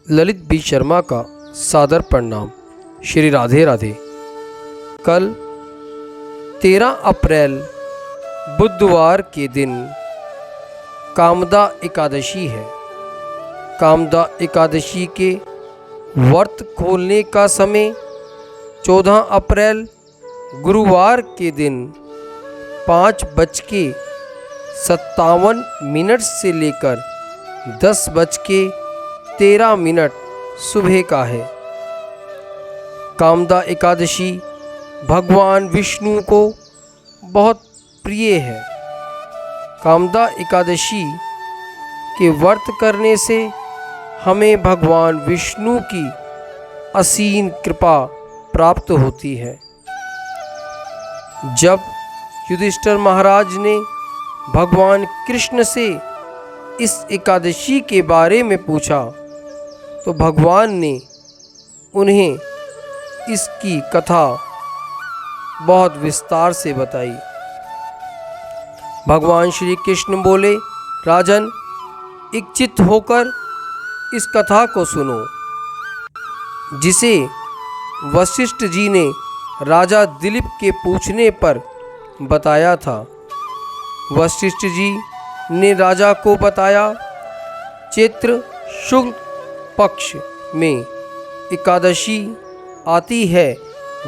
Lalit B Sharma का सादर प्रणाम। श्री राधे राधे। कल 13 अप्रैल बुधवार के दिन कामदा एकादशी है। कामदा एकादशी के व्रत खोलने का समय 14 अप्रैल गुरुवार के दिन 5:57 से लेकर 10:13 सुबह का है। कामदा एकादशी भगवान विष्णु को बहुत प्रिय है। कामदा एकादशी के व्रत करने से हमें भगवान विष्णु की असीम कृपा प्राप्त होती है। जब युधिष्ठिर महाराज ने भगवान कृष्ण से इस एकादशी के बारे में पूछा तो भगवान ने उन्हें इसकी कथा बहुत विस्तार से बताई। भगवान श्री कृष्ण बोले, राजन, इच्छित होकर इस कथा को सुनो, जिसे वशिष्ठ जी ने राजा दिलीप के पूछने पर बताया था। वशिष्ठ जी ने राजा को बताया, चैत्र शुक्ल पक्ष में एकादशी आती है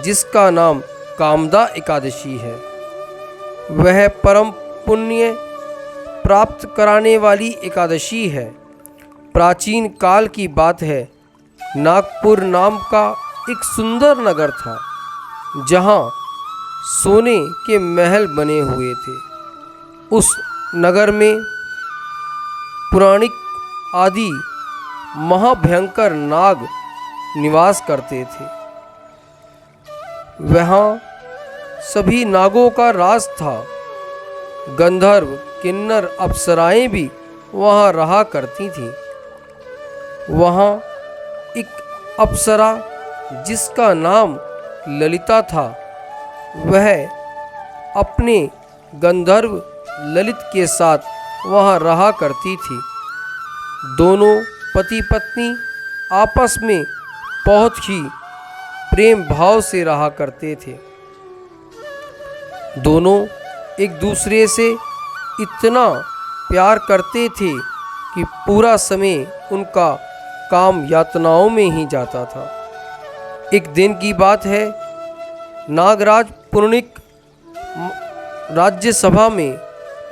जिसका नाम कामदा एकादशी है। वह परम पुण्य प्राप्त कराने वाली एकादशी है। प्राचीन काल की बात है। नागपुर नाम का एक सुंदर नगर था जहाँ सोने के महल बने हुए थे। उस नगर में पुराणिक आदि महाभयंकर नाग निवास करते थे। वहाँ सभी नागों का राज था। गंधर्व, किन्नर, अप्सराएं भी वहाँ रहा करती थीं। वहाँ एक अप्सरा जिसका नाम ललिता था, वह अपने गंधर्व ललित के साथ वहाँ रहा करती थी। दोनों पति पत्नी आपस में बहुत ही प्रेम भाव से रहा करते थे। दोनों एक दूसरे से इतना प्यार करते थे कि पूरा समय उनका काम यातनाओं में ही जाता था। एक दिन की बात है, नागराज पुराणिक राज्यसभा में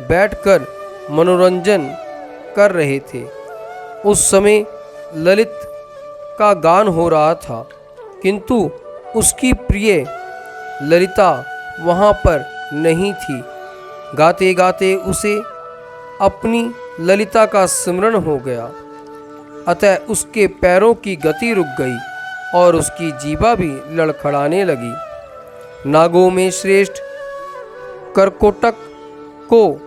बैठकर मनोरंजन कर रहे थे। उस समय ललित का गान हो रहा था, किंतु उसकी प्रिय ललिता वहाँ पर नहीं थी। गाते गाते उसे अपनी ललिता का स्मरण हो गया। अतः उसके पैरों की गति रुक गई और उसकी जीभा भी लड़खड़ाने लगी। नागों में श्रेष्ठ करकोटक को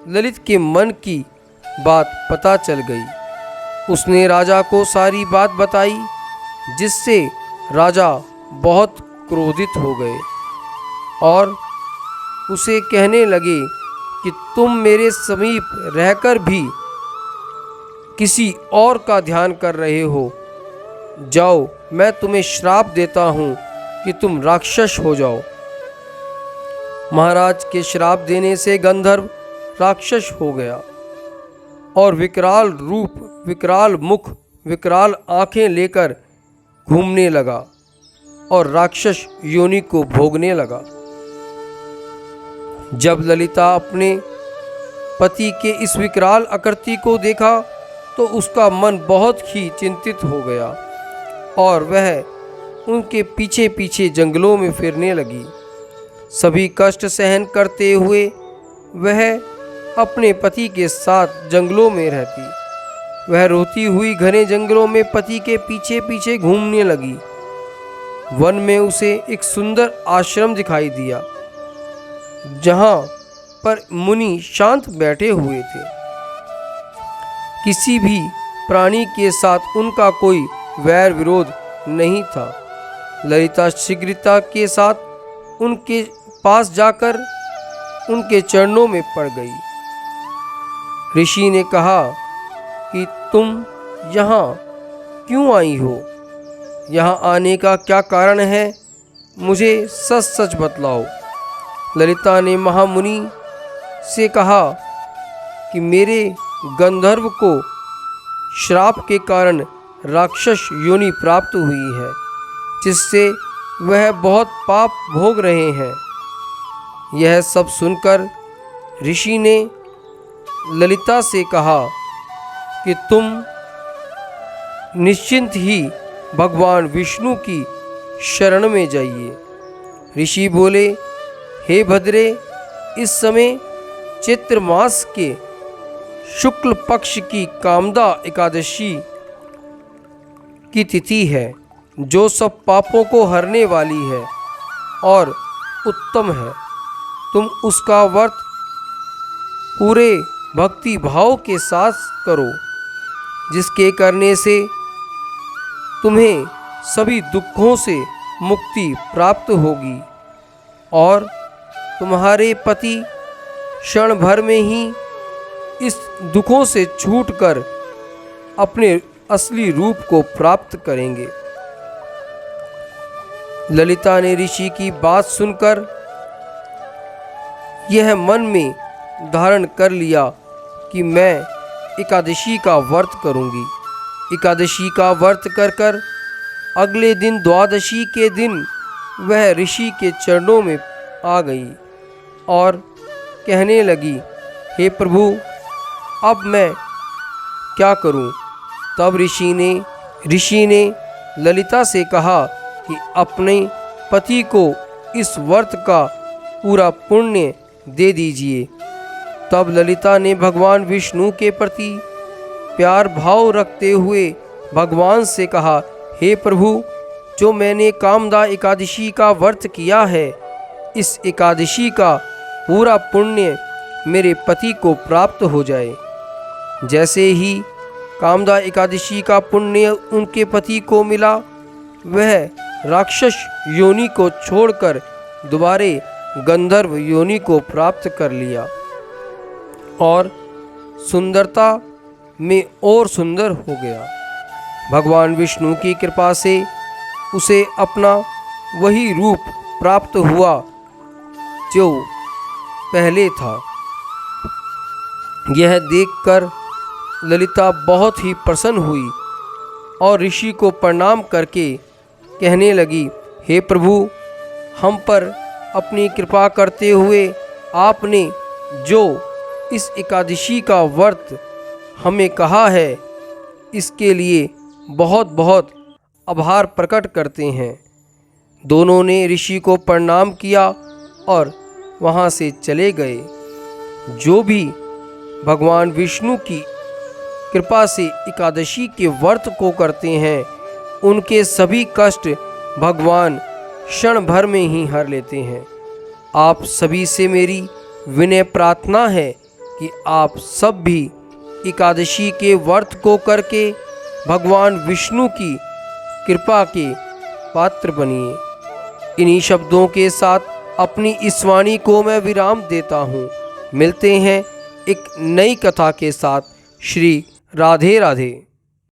ललित के मन की बात पता चल गई। उसने राजा को सारी बात बताई, जिससे राजा बहुत क्रोधित हो गए और उसे कहने लगे कि तुम मेरे समीप रहकर भी किसी और का ध्यान कर रहे हो। जाओ, मैं तुम्हें श्राप देता हूँ कि तुम राक्षस हो जाओ। महाराज के श्राप देने से गंधर्व राक्षस हो गया और विकराल रूप, विकराल मुख, विकराल आंखें लेकर घूमने लगा और राक्षस योनि को भोगने लगा। जब ललिता अपने पति के इस विकराल आकृति को देखा तो उसका मन बहुत ही चिंतित हो गया और वह उनके पीछे पीछे जंगलों में फिरने लगी। सभी कष्ट सहन करते हुए वह अपने पति के साथ जंगलों में रहती। वह रोती हुई घने जंगलों में पति के पीछे पीछे घूमने लगी। वन में उसे एक सुंदर आश्रम दिखाई दिया, जहाँ पर मुनि शांत बैठे हुए थे। किसी भी प्राणी के साथ उनका कोई वैर विरोध नहीं था। ललिता शीघ्रता के साथ उनके पास जाकर उनके चरणों में पड़ गई। ऋषि ने कहा कि तुम यहाँ क्यों आई हो? यहाँ आने का क्या कारण है? मुझे सच सच बतलाओ। ललिता ने महामुनि से कहा कि मेरे गंधर्व को श्राप के कारण राक्षस योनि प्राप्त हुई है, जिससे वह बहुत पाप भोग रहे हैं। यह सब सुनकर ऋषि ने ललिता से कहा कि तुम निश्चिंत ही भगवान विष्णु की शरण में जाइए। ऋषि बोले, हे भद्रे, इस समय चैत्र मास के शुक्ल पक्ष की कामदा एकादशी की तिथि है, जो सब पापों को हरने वाली है और उत्तम है। तुम उसका व्रत पूरे भक्ति भाव के साथ करो, जिसके करने से तुम्हें सभी दुखों से मुक्ति प्राप्त होगी और तुम्हारे पति क्षण भर में ही इस दुखों से छूटकर अपने असली रूप को प्राप्त करेंगे। ललिता ने ऋषि की बात सुनकर यह मन में धारण कर लिया कि मैं एकादशी का व्रत करूंगी। एकादशी का व्रत कर कर अगले दिन द्वादशी के दिन वह ऋषि के चरणों में आ गई और कहने लगी, हे प्रभु, अब मैं क्या करूं? तब ऋषि ने ललिता से कहा कि अपने पति को इस व्रत का पूरा पुण्य दे दीजिए। तब ललिता ने भगवान विष्णु के प्रति प्यार भाव रखते हुए भगवान से कहा, हे प्रभु, जो मैंने कामदा एकादशी का व्रत किया है, इस एकादशी का पूरा पुण्य मेरे पति को प्राप्त हो जाए। जैसे ही कामदा एकादशी का पुण्य उनके पति को मिला, वह राक्षस योनि को छोड़कर दोबारे गंधर्व योनि को प्राप्त कर लिया और सुंदरता में और सुंदर हो गया। भगवान विष्णु की कृपा से उसे अपना वही रूप प्राप्त हुआ जो पहले था। यह देखकर ललिता बहुत ही प्रसन्न हुई और ऋषि को प्रणाम करके कहने लगी, हे प्रभु, हम पर अपनी कृपा करते हुए आपने जो इस एकादशी का व्रत हमें कहा है, इसके लिए बहुत बहुत आभार प्रकट करते हैं। दोनों ने ऋषि को प्रणाम किया और वहाँ से चले गए। जो भी भगवान विष्णु की कृपा से एकादशी के व्रत को करते हैं, उनके सभी कष्ट भगवान क्षण भर में ही हर लेते हैं। आप सभी से मेरी विनय प्रार्थना है कि आप सब भी एकादशी के व्रत को करके भगवान विष्णु की कृपा के पात्र बनिए। इन्हीं शब्दों के साथ अपनी इस वाणी को मैं विराम देता हूँ। मिलते हैं एक नई कथा के साथ। श्री राधे राधे।